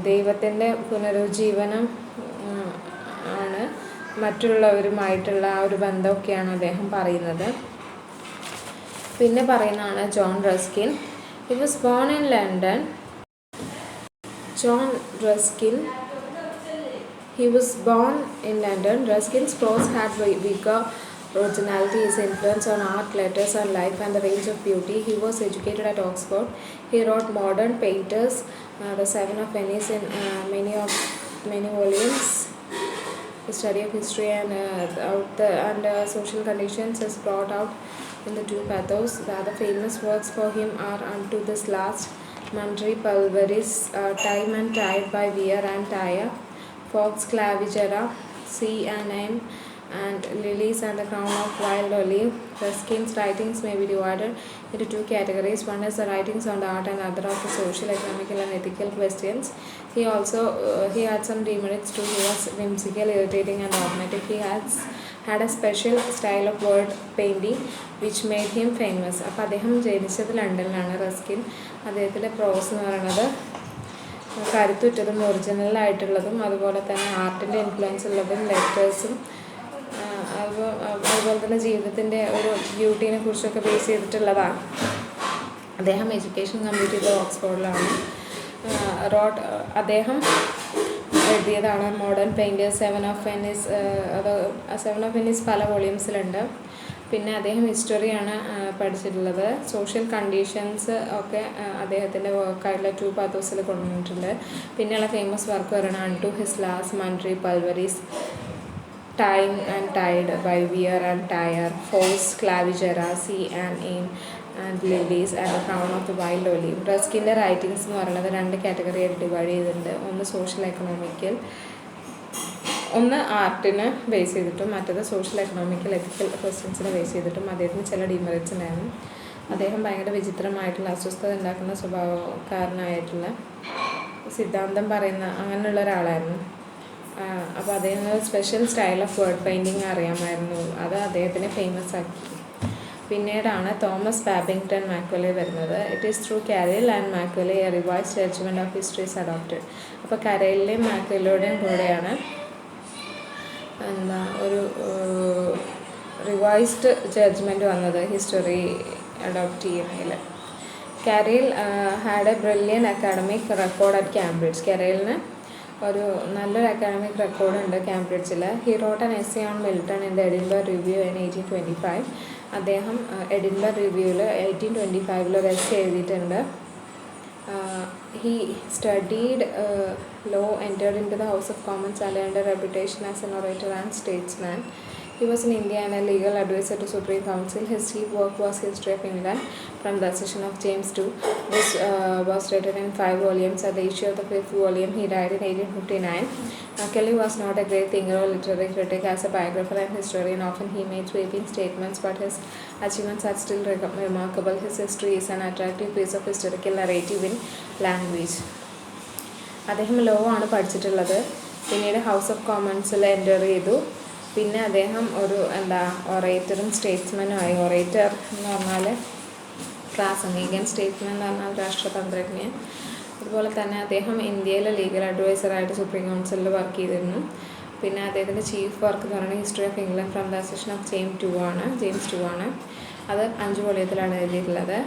ദൈവത്തിൻ്റെ പുനരുജ്ജീവനം ആണ്, മറ്റുള്ളവരുമായിട്ടുള്ള ആ ഒരു ബന്ധമൊക്കെയാണ് അദ്ദേഹം പറയുന്നത്. പിന്നെ പറയുന്നതാണ് John Ruskin. He was born in London. John Ruskin. He was born in London. Ruskin's prose had weaker originality, his influence on art, letters and life, and the range of beauty. He was educated at Oxford. He wrote modern painters, the 7 of Venice in many volumes. The study of history and social conditions is brought out in the 2 pathos. The other famous works for him are Unto This Last, Mundry Pulveris, Time and Tide by Weir and Tyre, Fox Clavigera, Sea and M, and Lilies and the Crown of Wild Olive. Ruskin's writings may be divided into 2 categories. One is the writings on the art and other of the social, economical and ethical questions. He had some demerits too. He was whimsical, irritating and dogmatic. He had a special style of word painting which made him famous. അപ്പോൾ അദ്ദേഹം ജനിച്ചത് ലണ്ടനിലാണ് Ruskin. അദ്ദേഹത്തിൻ്റെ പ്രോസ് എന്ന് പറയുന്നത് കരുത്തുറ്റതും ഒറിജിനലായിട്ടുള്ളതും അതുപോലെ തന്നെ ആർട്ടിൻ്റെ influence ഉള്ളതും ലെറ്റേഴ്സും അതുപോലെ തന്നെ ജീവിതത്തിൻ്റെ ഒരു ബ്യൂട്ടീനെ കുറിച്ചൊക്കെ ബേസ് ചെയ്തിട്ടുള്ളതാണ്. അദ്ദേഹം എഡ്യൂക്കേഷൻ കംപ്ലീറ്റ് ചെയ്തത് ഓക്സ്ഫോർഡിലാണ്. അദ്ദേഹം എഴുതിയതാണ്. Modern painters, seven of Venice പല വോളിയൂംസിലുണ്ട്. പിന്നെ അദ്ദേഹം ഹിസ്റ്ററിയാണ് പഠിച്ചിട്ടുള്ളത്. സോഷ്യൽ കണ്ടീഷൻസ് ഒക്കെ അദ്ദേഹത്തിൻ്റെ വർക്കായിട്ടുള്ള 2 പാത്തോസിൽ കൊണ്ടുവന്നിട്ടുണ്ട്. പിന്നെയുള്ള ഫേമസ് വർക്ക് പറയുന്നത് unto his last Munera Pulveris, time and tide by Weare and Tyne, Fors Clavigera, sesame and lilies and the crown of the wild olive. റസ്കിൻ്റെ writings എന്ന് പറയുന്നത് 2 കാറ്റഗറിയായിട്ട് divide ചെയ്തിട്ടുണ്ട്. ഒന്ന് social economical, ഒന്ന് ആർട്ടിനെ base ചെയ്തിട്ടും മറ്റത് social economical എത്തിക്കൽ ക്വസ്റ്റ്യൻസിനെ base ചെയ്തിട്ടും. അദ്ദേഹത്തിന് ചില ഡിമെറിറ്റ്സ് ഉണ്ടായിരുന്നു. അദ്ദേഹം ഭയങ്കര വിചിത്രമായിട്ടുള്ള അസ്വസ്ഥത ഉണ്ടാക്കുന്ന സ്വഭാവക്കാരനായിട്ടുള്ള സിദ്ധാന്തം പറയുന്ന അങ്ങനെയുള്ള ഒരാളായിരുന്നു. അപ്പോൾ അദ്ദേഹത്തിന് special style of word painting അറിയാമായിരുന്നു. അത് അദ്ദേഹത്തിനെ ഫേമസ് ആക്കി. പിന്നീടാണ് തോമസ് ബാബിങ്ടൺ മാക്വലെ വരുന്നത്. It is through Carlyle and Macaulay a revised judgement of history is adopted. അപ്പോൾ കരയിലെയും മാക്വലയുടെയും കൂടെയാണ് ഒരു റിവൈസ്ഡ് ജഡ്ജ്മെൻറ്റ് വന്നത് ഹിസ്റ്ററി അഡോപ്റ്റ് ചെയ്യുന്നതിൽ. Carlyle had a brilliant academic record at Cambridge. കാരലിന് ഒരു നല്ലൊരു അക്കാഡമിക് റെക്കോർഡുണ്ട് കാംബ്രിഡ്ജിൽ. He wrote an essay on Milton in the Edinburgh Review in 1825. അദ്ദേഹം എഡിൻബർഗ് റിവ്യൂവിൽ 1825 ഒരു എസ്സേ എഴുതിയിട്ടുണ്ട്. He studied law, entered into the House of Commons and earned a reputation as an orator and statesman. He was in India and a legal advisor to Supreme Council. His chief work was History of England from the accession of James II. This was written in 5 volumes. At the issue of the 5th volume, he died in 1859. Macaulay was not a great thinker or literary critic. As a biographer and historian, often he made sweeping statements, but his achievements are still remarkable. His history is an attractive piece of historical narrative in language. അദ്ദേഹം law ആണ് പഠിച്ചിട്ടുള്ളത്. പിന്നീട് house of കോമൺസിൽ enter ചെയ്തു. പിന്നെ അദ്ദേഹം ഒരു ഒറേറ്ററും സ്റ്റേറ്റ്സ്മാനുമായി. Orator എന്ന് പറഞ്ഞാൽ പ്രാസംഗികൻ, സ്റ്റേറ്റ്സ്മാൻ എന്ന് പറഞ്ഞാൽ രാഷ്ട്രതന്ത്രജ്ഞൻ. അതുപോലെ തന്നെ അദ്ദേഹം ഇന്ത്യയിലെ ലീഗൽ അഡ്വൈസറായിട്ട് സുപ്രീം കൗൺസിലിൽ വർക്ക് ചെയ്തിരുന്നു. പിന്നെ അദ്ദേഹത്തിൻ്റെ ചീഫ് വർക്ക് എന്ന് പറയുന്നത് history of England from the accession of James to ആണ്. അത് 5 വോളിയത്തിലാണ് എഴുതിയിട്ടുള്ളത്.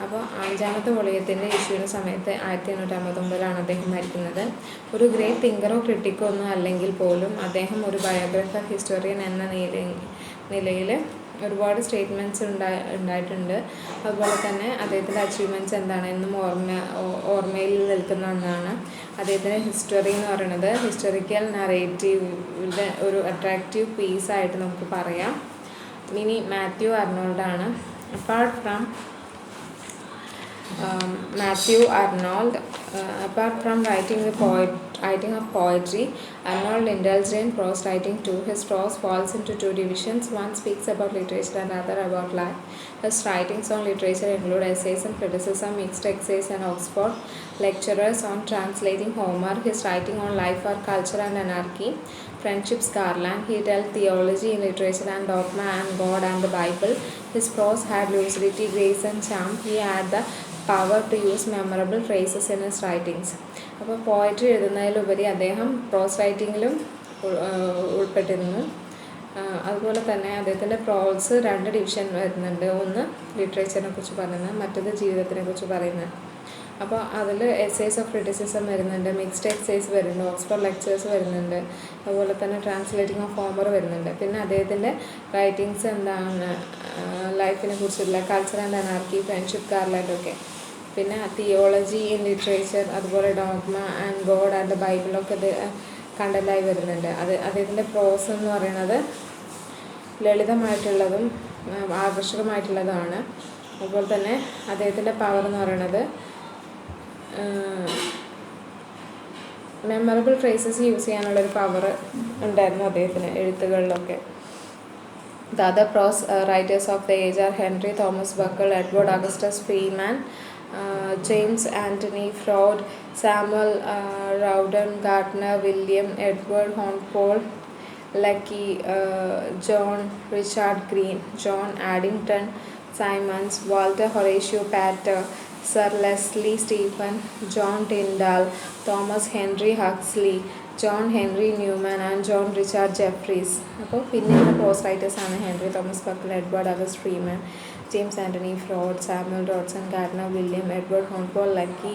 അപ്പോൾ 5ാമത്തെ വോളിയത്തിൻ്റെ ഇഷ്യൂവിന് സമയത്ത് 1859 അദ്ദേഹം മരിക്കുന്നത്. ഒരു ഗ്രേറ്റ് തിങ്കറോ ക്രിട്ടിക്കോ ഒന്നും അല്ലെങ്കിൽ പോലും അദ്ദേഹം ഒരു ബയോഗ്രാഫർ, ഹിസ്റ്റോറിയൻ എന്ന നിലയിൽ ഒരുപാട് സ്റ്റേറ്റ്മെൻറ്റ്സ് ഉണ്ടായിട്ടുണ്ട്. അതുപോലെ തന്നെ അദ്ദേഹത്തിൻ്റെ അച്ചീവ്മെൻറ്റ്സ് എന്താണ് എന്നും ഓർമ്മയിൽ നിൽക്കുന്ന ഒന്നാണ്. അദ്ദേഹത്തിൻ്റെ ഹിസ്റ്ററി എന്ന് പറയുന്നത് ഹിസ്റ്റോറിക്കൽ നറേറ്റീവിൻ്റെ ഒരു അട്രാക്റ്റീവ് പീസായിട്ട് നമുക്ക് പറയാം. ഇനി മാത്യു അർണോൾഡാണ്. Apart from apart from writing of poetry, Arnold indulged in prose writing too. His prose falls into 2 divisions. One speaks about literature and other about life. His writings on literature include essays and criticism, mixed essays and Oxford lecturers on translating Homer. His writing on life are culture and anarchy, friendship's garland. He dealt theology in literature and dogma and God and the Bible. His prose had lucidity, grace and charm. He had the power to use memorable phrases in his writings. അപ്പോൾ poetry എഴുതുന്നതിലുപരി അദ്ദേഹം പ്രോസ് റൈറ്റിങ്ങിലും ഉൾപ്പെട്ടിരുന്നു. അതുപോലെ തന്നെ അദ്ദേഹത്തിൻ്റെ പ്രോസ് 2 division വരുന്നുണ്ട്. ഒന്ന് ലിറ്ററേച്ചറിനെ കുറിച്ച് പറയുന്നത്, മറ്റത് ജീവിതത്തിനെ കുറിച്ച് പറയുന്നത്. അപ്പോൾ അതിൽ എസ്സേസ് ഓഫ് ക്രിറ്റിസിസം വരുന്നുണ്ട്, മിക്സ്ഡ് എസ്സേസ് വരുന്നുണ്ട്, ഓക്സ്ഫോർഡ് ലെക്ചേഴ്സ് വരുന്നുണ്ട്, അതുപോലെ തന്നെ ട്രാൻസ്ലേറ്റിംഗ് ഓഫ് ഹോമർ വരുന്നുണ്ട്. പിന്നെ അദ്ദേഹത്തിൻ്റെ റൈറ്റിങ്സ് എന്താണ്, ലൈഫിനെ കുറിച്ചുള്ള കൾച്ചർ ആൻഡ് അനാർക്കി, ഫ്രണ്ട്ഷിപ്പ് ഗാർലാൻഡൊക്കെ. പിന്നെ തിയോളജി ഇൻ ലിറ്ററേച്ചർ, അതുപോലെ ഡോഗ്മ ആൻഡ് ഗോഡ് ആൻഡ് ബൈബിളൊക്കെ ഇത് കണ്ടൻ്റായി വരുന്നുണ്ട്. അദ്ദേഹത്തിൻ്റെ പ്രോസ് എന്ന് പറയുന്നത് ലളിതമായിട്ടുള്ളതും ആകർഷകമായിട്ടുള്ളതാണ്. അതുപോലെ തന്നെ അദ്ദേഹത്തിൻ്റെ പവർ എന്ന് പറയുന്നത് മെമ്മറബിൾ ഫ്രേസസ് യൂസ് ചെയ്യാനുള്ളൊരു പവർ ഉണ്ടായിരുന്നു അദ്ദേഹത്തിന് എഴുത്തുകളിലൊക്കെ. The other prose writers of the age are Henry Thomas Buckle, Edward Augustus Freeman, James Anthony Froude, Samuel Rawdon Gardner, William Edward Hornpool, Lecky, John Richard Green, John Addington Symonds, Walter Horatio Pater, Sir Leslie Stephen, John Tyndall, Thomas Henry Huxley, John Henry Newman and John Richard Jefferies. അപ്പോൾ പിന്നെയുള്ള prose റൈറ്റേഴ്സാണ് Henry Thomas Buckle, Edward August Freeman, James Anthony Froude, Samuel Rawson Gardiner, William Edward Hartpole, Lecky,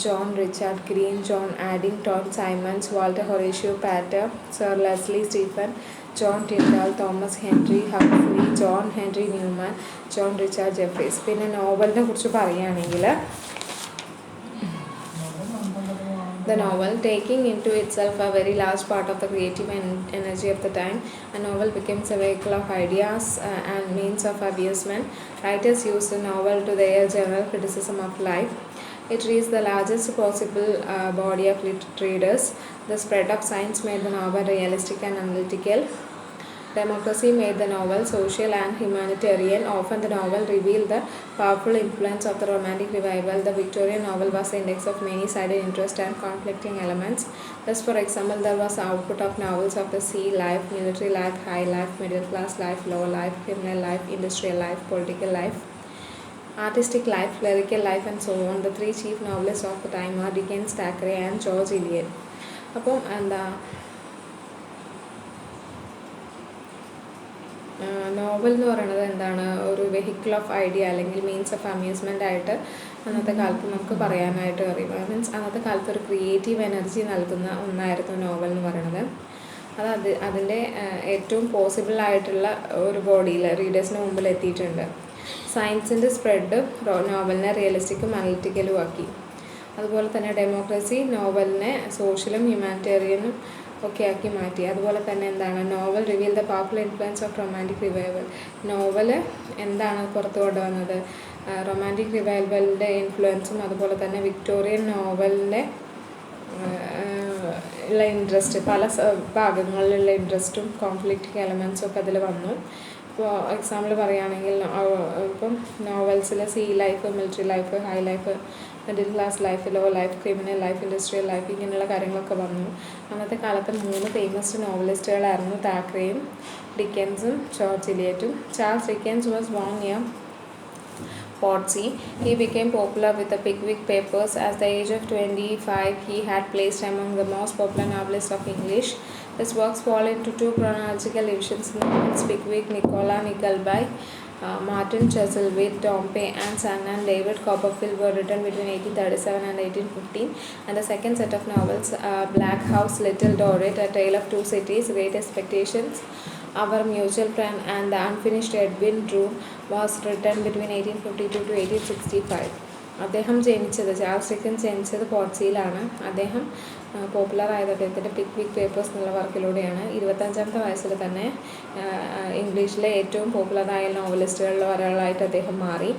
John Richard Green, John Addington Symonds, Walter Horatio Pater, Sir Leslie Stephen, John Tyndall, Thomas Henry Huxley, John Henry Newman, John Richard Jeffries. പിന്നെ നോവലിനെ കുറിച്ച് പറയുകയാണെങ്കിൽ the novel, taking into itself a very large part of the creative energy of the time, a novel becomes a vehicle of ideas and means of amusement. Writers used the novel to their general criticism of life. It reached the largest possible body of readers. The spread of science made the novel realistic and analytical. Democracy made the novel social and humanitarian. Often the novel revealed the powerful influence of the Romantic Revival. The Victorian novel was the index of many-sided interest and conflicting elements. Thus, for example, there was output of novels of the sea life, military life, high life, middle class life, low life, criminal life, industrial life, political life, artistic life, lyrical life, and so on. The three chief novelists of the time are Dickens, Thackeray, and George Eliot. അപ്പം എന്താ novel എന്ന് പറയുന്നത് എന്താണ്, ഒരു vehicle of idea അല്ലെങ്കിൽ means of amusement ആയിട്ട് അന്നത്തെ കാലത്ത് നമുക്ക് പറയാനായിട്ട് അറിയാം. മീൻസ് അന്നത്തെ കാലത്ത് ഒരു ക്രിയേറ്റീവ് എനർജി നൽകുന്ന ഒന്നായിരുന്നു നോവൽ എന്ന് പറയുന്നത്. അതിൻ്റെ ഏറ്റവും പോസിബിൾ ആയിട്ടുള്ള ഒരു ബോഡിയിൽ റീഡേഴ്സിന് മുമ്പിൽ എത്തിയിട്ടുണ്ട്. സയൻസിൻ്റെ സ്പ്രെഡ് നോവലിനെ റിയലിസ്റ്റിക്കും അനലിറ്റിക്കലും ആക്കി. അതുപോലെ തന്നെ ഡെമോക്രസി നോവലിനെ സോഷ്യലും ഹ്യൂമാനിറ്റേറിയനും ഒക്കെ ആക്കി മാറ്റി. അതുപോലെ തന്നെ എന്താണ്, novel reveal the powerful influence of romantic revival. Novel എന്താണ് പുറത്തു കൊണ്ടുവന്നത്, റൊമാൻറ്റിക് റിവൈവലിൻ്റെ ഇൻഫ്ലുവൻസും അതുപോലെ തന്നെ വിക്ടോറിയൻ നോവലിൻ്റെ ഉള്ള ഇൻട്രസ്റ്റ്, പല ഭാഗങ്ങളിലുള്ള ഇൻട്രസ്റ്റും കോൺഫ്ലിക്റ്റിംഗ് എലമെൻസും ഒക്കെ അതിൽ വന്നു. ഇപ്പോൾ എക്സാമ്പിൾ പറയുകയാണെങ്കിൽ ഇപ്പം നോവൽസിൽ sea life, military life, high life, middle class life, low life, criminal life, industrial life, ഇങ്ങനെയുള്ള കാര്യങ്ങളൊക്കെ വന്നു. അന്നത്തെ കാലത്ത് 3 ഫേമസ് നോവലിസ്റ്റുകളായിരുന്നു, താക്കറേയും ഡിക്കൻസും ജോർജ് എലിയറ്റും. Charles Dickens was born near Portsea. He became popular with the Pickwick Papers. At the age of 25, he had placed among the most popular novelists of English. His works fall into 2 chronological divisions: novels Pickwick, Nicola Nickleby, Martin Chuzzlewit, Dompey and Son, and David Copperfield were written between 1837 and 1815. And the second set of novels, Black House, Little Dorrit, A Tale of Two Cities, Great Expectations, Our Mutual Friend, and The Unfinished Edwin Drood, was written between 1852 to 1865. അദ്ദേഹം Charles Dickens ജനിച്ചത് പോർട്സിയിലാണ്. അദ്ദേഹം പോപ്പുലറായത് അദ്ദേഹത്തിൻ്റെ പിക്വിക് papers എന്നുള്ള വർക്കിലൂടെയാണ്. 25-ാമത്തെ വയസ്സിൽ തന്നെ ഇംഗ്ലീഷിലെ ഏറ്റവും പോപ്പുലറായ നോവലിസ്റ്റുകളിൽ ഒരാളായിട്ട് അദ്ദേഹം മാറി.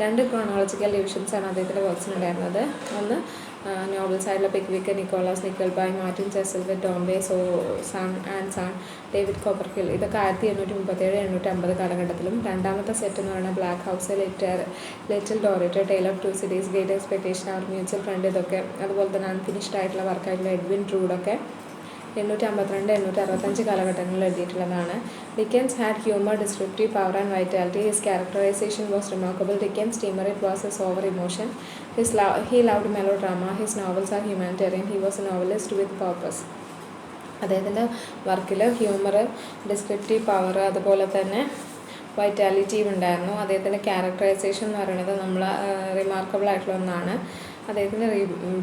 2 ക്രോണോളജിക്കൽ ഡിവിഷൻസാണ് അദ്ദേഹത്തിൻ്റെ വർക്ക്സിനുണ്ടായിരുന്നത്. ഒന്ന് നോവൽസായിട്ടുള്ള Pickwick, Nicholas Nickleby, Martin Chuzzlewit, Dombey, son and son, David Copperfield. ഇതൊക്കെ 1837-1850 കാലഘട്ടത്തിലും. രണ്ടാമത്തെ സെറ്റ് എന്ന് പറയുന്നത് Bleak House, Little Dorrit, tale of two cities, great expectation, our mutual friend, ഇതൊക്കെ. അതുപോലെ തന്നെ അൺഫിനിഷ്ഡ് ആയിട്ടുള്ള വർക്കായിട്ടുള്ള എഡ്വിൻ ഡ്രൂഡൊക്കെ 1852-1865 കാലഘട്ടങ്ങളിൽ എഴുതിയിട്ടുള്ളതാണ്. Dickens had humour, descriptive power and vitality. His characterisation was remarkable. Dickens' demerit was his over-emotion. He loved melodrama. His novels are humanitarian. He was a novelist with purpose. അദ്ദേഹത്തിൻ്റെ വർക്കിൽ humour, descriptive power, അതുപോലെ തന്നെ വൈറ്റാലിറ്റിയും ഉണ്ടായിരുന്നു. അദ്ദേഹത്തിൻ്റെ characterisation എന്ന് പറയുന്നത് നമ്മൾ remarkable ആയിട്ടുള്ള ഒന്നാണ്. അദ്ദേഹത്തിൻ്റെ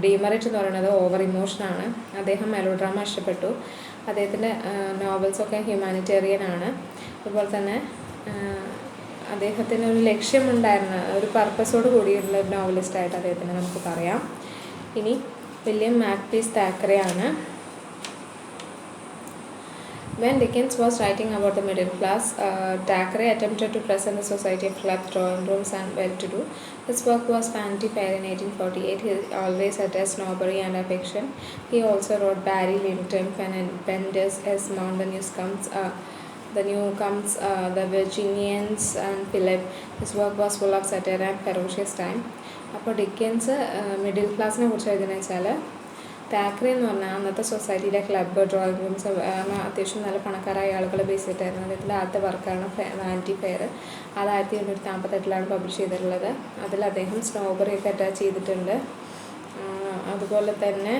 ഡീമെറിറ്റ് എന്ന് പറയുന്നത് ഓവർ ഇമോഷനാണ്. അദ്ദേഹം മെലോഡ്രാമ ഇഷ്ടപ്പെട്ടു. അദ്ദേഹത്തിൻ്റെ നോവൽസൊക്കെ ഹ്യൂമാനിറ്റേറിയൻ ആണ്. അതുപോലെ തന്നെ അദ്ദേഹത്തിന് ഒരു ലക്ഷ്യമുണ്ടായിരുന്ന, ഒരു പർപ്പസോട് കൂടിയുള്ള ഒരു നോവലിസ്റ്റായിട്ട് അദ്ദേഹത്തിന് നമുക്ക് പറയാം. ഇനി വില്യം മാക്പീസ് താക്കറെ ആണ്. When Dickens was writing about the middle class, Thackeray attempted to present the society of clubs, drawing rooms, and well-to-do. His work was Vanity Fair in 1848. He always addressed snobbery and affection. He also wrote Barry Lyndon, Pendennis, Mount, The Newcomes, The Virginians, and Philip. His work was full of satire and ferocious time. അപ്പോൾ Dickens middle ക്ലാസ്സിനെ കുറിച്ച് എഴുതുന്നത് വെച്ചാൽ, താക്കറെ എന്ന് പറഞ്ഞാൽ അന്നത്തെ സൊസൈറ്റിയിലെ club, drawing rooms, അത്യാവശ്യം നല്ല പണക്കാരായ ആളുകളെ ബേസ് ചെയ്തിട്ടായിരുന്നു. അദ്ദേഹത്തിൻ്റെ ആദ്യത്തെ വർക്കാണ് വാനിറ്റി ഫെയർ. അത് 1858 പബ്ലിഷ് ചെയ്തിട്ടുള്ളത്. അതിൽ അദ്ദേഹം സ്നോബറിയൊക്കെ അറ്റാച്ച് ചെയ്തിട്ടുണ്ട്. അതുപോലെ തന്നെ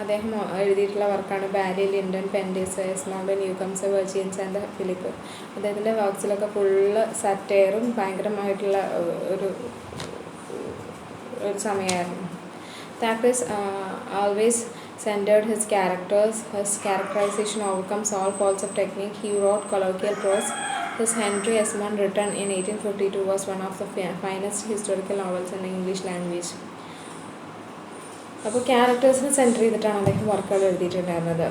അദ്ദേഹം എഴുതിയിട്ടുള്ള വർക്കാണ് ബാരി ലിൻഡൻ, പെൻഡിസ്, എസ്മൗണ്ട്, ന്യൂകംസ്, വെർജിയൻസ് ആൻഡ് ഫിലിപ്പ്. അദ്ദേഹത്തിൻ്റെ വർക്ക്സിലൊക്കെ ഫുള്ള് സറ്റയറും ഭയങ്കരമായിട്ടുള്ള ഒരു സമയമായിരുന്നു. The actor always centered his characters. His characterization overcomes all faults of technique. He wrote colloquial prose. His Henry Esmond, written in 1852, was one of the finest historical novels in the English language. അപ്പോൾ ക്യാരക്ടേഴ്സിനെ centre ചെയ്തിട്ടാണ് അദ്ദേഹം വർക്കുകൾ എഴുതിയിട്ടുണ്ടായിരുന്നത്.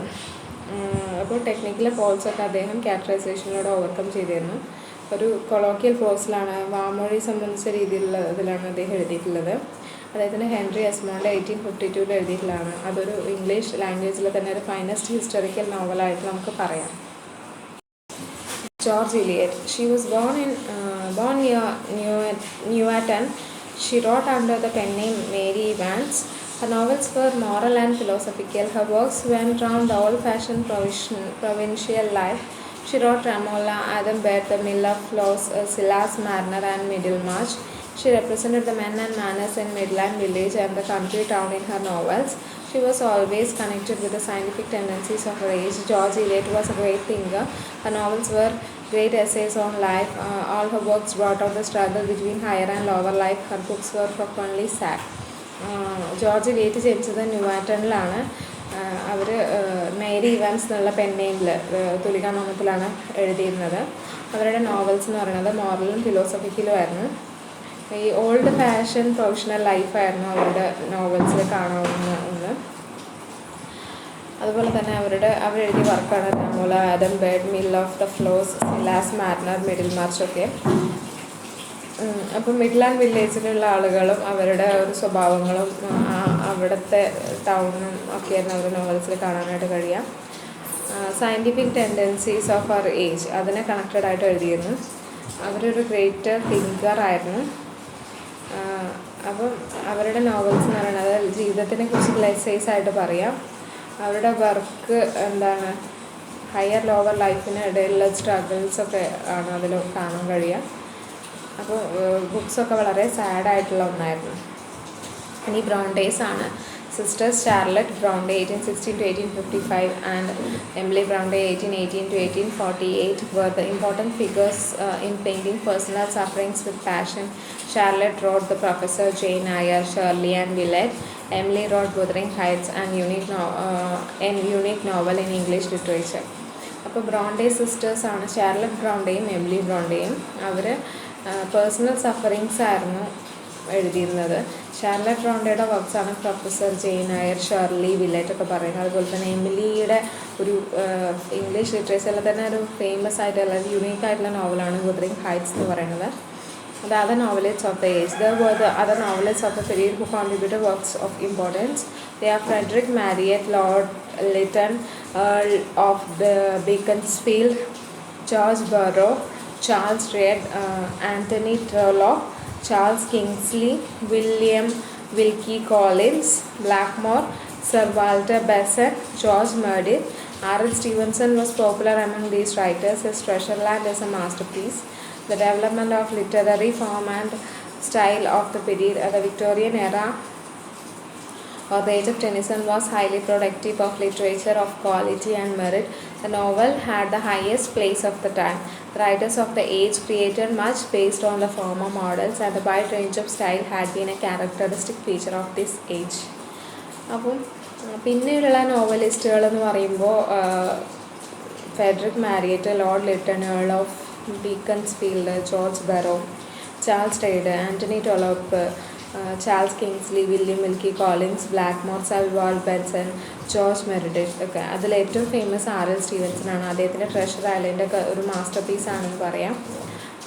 അപ്പോൾ technical ഫോൾസൊക്കെ അദ്ദേഹം ക്യാരക്ടറൈസേഷനിലൂടെ overcome ചെയ്തിരുന്നു. ഒരു colloquial പ്രോസിലാണ്, വാമൊഴി സംബന്ധിച്ച രീതിയിലുള്ള ഇതിലാണ് അദ്ദേഹം എഴുതിയിട്ടുള്ളത്. അദ്ദേഹത്തിൻ്റെ ഹെൻറി എസ്മോണ്ട് 1852 എഴുതിയിട്ടുള്ളതാണ്. അതൊരു ഇംഗ്ലീഷ് ലാംഗ്വേജിൽ തന്നെ ഒരു ഫൈനസ്റ്റ് ഹിസ്റ്റോറിക്കൽ നോവലായിട്ട് നമുക്ക് പറയാം. George Eliot. She was born near Newton. She wrote under the pen name Mary Vance. Her novels were moral and philosophical. Her works went round the old-fashioned provincial life. She wrote Romola, Adam Bede, The Mill of Flowers, Silas Marner and Middlemarch. She represented the men and manners in Midland village and the country town in her novels. She was always connected with the scientific tendencies of her age. George Eliot was a great thinker. Her novels were great essays on life. All her works brought out the struggle between higher and lower life. Her books were profoundly sad. George Eliot ജനിച്ചത് ന്യൂവാറ്റണിലാണ്. അവർ Mary Evans എന്നുള്ള pen നെയിമിൽ തുലികാനാമത്തിലാണ് എഴുതിയിരുന്നത്. അവരുടെ novels എന്ന് പറയുന്നത് മോറലും ഫിലോസഫിക്കലും ആയിരുന്നു. ഈ ഓൾഡ് ഫാഷൻ പ്രൊഫഷണൽ ലൈഫായിരുന്നു അവരുടെ നോവൽസിൽ കാണാവുന്ന ഒന്ന്. അതുപോലെ തന്നെ അവരെഴുതിയ വർക്കാണ് Romola, Adam Bede, mill of the Floss, Silas Marner, Middlemarch ഒക്കെ. അപ്പം മിഡ്ലാൻഡ് വില്ലേജിലുള്ള ആളുകളും അവരുടെ ഒരു സ്വഭാവങ്ങളും അവിടുത്തെ ടൗണും ഒക്കെയായിരുന്നു അവരുടെ നോവൽസിൽ കാണാനായിട്ട് കഴിയാം. Scientific tendencies of our age അതിനെ കണക്റ്റഡ് ആയിട്ട് എഴുതിയിരുന്നു. അവരൊരു ഗ്രേറ്റ് തിങ്കർ ആയിരുന്നു. അപ്പം അവരുടെ നോവൽസ് എന്ന് പറയുന്നത് ജീവിതത്തിനെ കുറിച്ചുള്ള എസ്സേസ് ആയിട്ട് പറയാം. അവരുടെ വർക്ക് എന്താണ്, ഹയർ ലോവർ ലൈഫിന് ഇടയിലുള്ള സ്ട്രഗിൾസൊക്കെ ആണ് അതിൽ കാണാൻ കഴിയുക. അപ്പോൾ ബുക്സൊക്കെ വളരെ സാഡായിട്ടുള്ള ഒന്നായിരുന്നു. ഇനി ബ്രോണ്ടേസ് ആണ്. Sisters Charlotte Brontë 1816 to 1855 and Emily Bronte 1818 to 1848 were the important figures in painting personal sufferings with passion. Charlotte wrote The Professor, Jane Eyre, Shirley and Villette. Emily wrote Wuthering Heights, an unique novel in English literature. അപ്പോൾ Bronte sisters ആണ്, Charlotte ബ്രോണ്ടയും Emily ബ്രോണ്ടയും. അവർ personal sufferings ആയിരുന്നു എഴുതിയിരുന്നത്. Charlotte ബ്രോണ്ടയുടെ വർക്ക്സാണ് Professor, Jane Eyre, Shirley, Villette ഒക്കെ പറയുന്നത്. അതുപോലെ തന്നെ എമിലിയുടെ ഒരു ഇംഗ്ലീഷ് ലിറ്ററേച്ചറിൽ തന്നെ ഒരു ഫേമസ് ആയിട്ടുള്ള യുണീക്ക് ആയിട്ടുള്ള നോവലാണ് വുതറിംഗ് ഹൈറ്റ്സ് എന്ന് പറയുന്നത്. The other novelists of the age. There were the other novelists of the period who contributed works of importance. They are Frederick Marryat, Lord Lytton, Earl of Beaconsfield, George Borrow, Charles Reid, Anthony Trollope, Charles Kingsley, William Wilkie Collins, Blackmore, Sir Walter Besant, George Meredith. R.L. Stevenson was popular among these writers. His Treasureland is a masterpiece. The development of literary form and style of the period, the Victorian era or the age of Tennyson, was highly productive of literature of quality and merit. The novel had the highest place of the time. The writers of the age created much based on the former models, and the wide range of style had been a characteristic feature of this age. അപ്പം പിന്നെയുള്ള നോവലിസ്റ്റുകൾ എന്ന് പറയുമ്പോൾ Frederick Marryat, Lord Lytton, Earl of Beaconsfield, George Borrow, Charles Reade, Anthony Trollope, Charles Kingsley, William Wilkie Collins, Blackmore, Sir Walter Besant, George Meredith ഒക്കെ. അതിൽ ഏറ്റവും famous R.L. Stephenson ആണ്. അദ്ദേഹത്തിൻ്റെ ട്രഷർ ഐലൻഡ് ഒക്കെ ഒരു മാസ്റ്റർ പീസ് ആണെന്ന് പറയാം.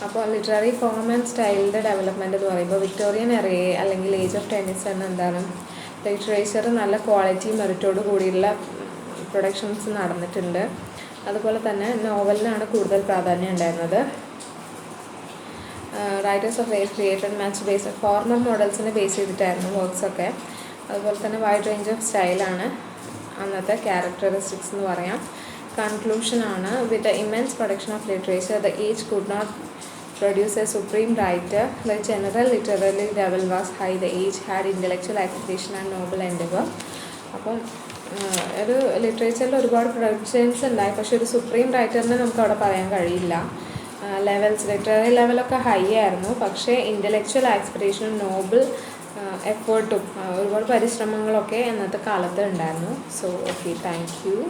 അപ്പോൾ ലിറ്റററി ഫോം ആൻഡ് സ്റ്റൈലിൻ്റെ ഡെവലപ്മെൻറ്റ് എന്ന് പറയുമ്പോൾ വിക്ടോറിയൻ എറയെ അല്ലെങ്കിൽ ഏജ് ഓഫ് ടെന്നിസൺ എന്താണ്, ലിറ്ററേച്ചർ നല്ല ക്വാളിറ്റി മെറിറ്റോട് കൂടിയുള്ള പ്രൊഡക്ഷൻസ് നടന്നിട്ടുണ്ട്. അതുപോലെ തന്നെ നോവലിനാണ് കൂടുതൽ പ്രാധാന്യം ഉണ്ടായിരുന്നത്. Writers of age created much base formal മോഡൽസിനെ ബേസ് ചെയ്തിട്ടായിരുന്നു വർക്ക്സൊക്കെ. അതുപോലെ തന്നെ വൈഡ് റേഞ്ച് ഓഫ് സ്റ്റൈലാണ് അന്നത്തെ ക്യാരക്ടറിസ്റ്റിക്സ് എന്ന് പറയാം. കൺക്ലൂഷനാണ്, with the immense production of literature the age could not produce a supreme writer. The general literary level was high. The age had intellectual aspiration and noble endeavour. അപ്പം ഒരു ലിറ്ററേച്ചറിൽ ഒരുപാട് productions ഉണ്ടായി, പക്ഷെ ഒരു സുപ്രീം റൈറ്ററിനെ നമുക്ക് അവിടെ പറയാൻ കഴിയില്ല. ലിറ്റററി ലെവലൊക്കെ ഹൈ ആയിരുന്നു, പക്ഷേ ഇൻ്റലക്ച്വൽ ആസ്പിറേഷനും നോബിൾ എഫേർട്ടും ഒരുപാട് പരിശ്രമങ്ങളൊക്കെ അന്നത്തെ കാലത്ത് ഉണ്ടായിരുന്നു. So okay, thank you.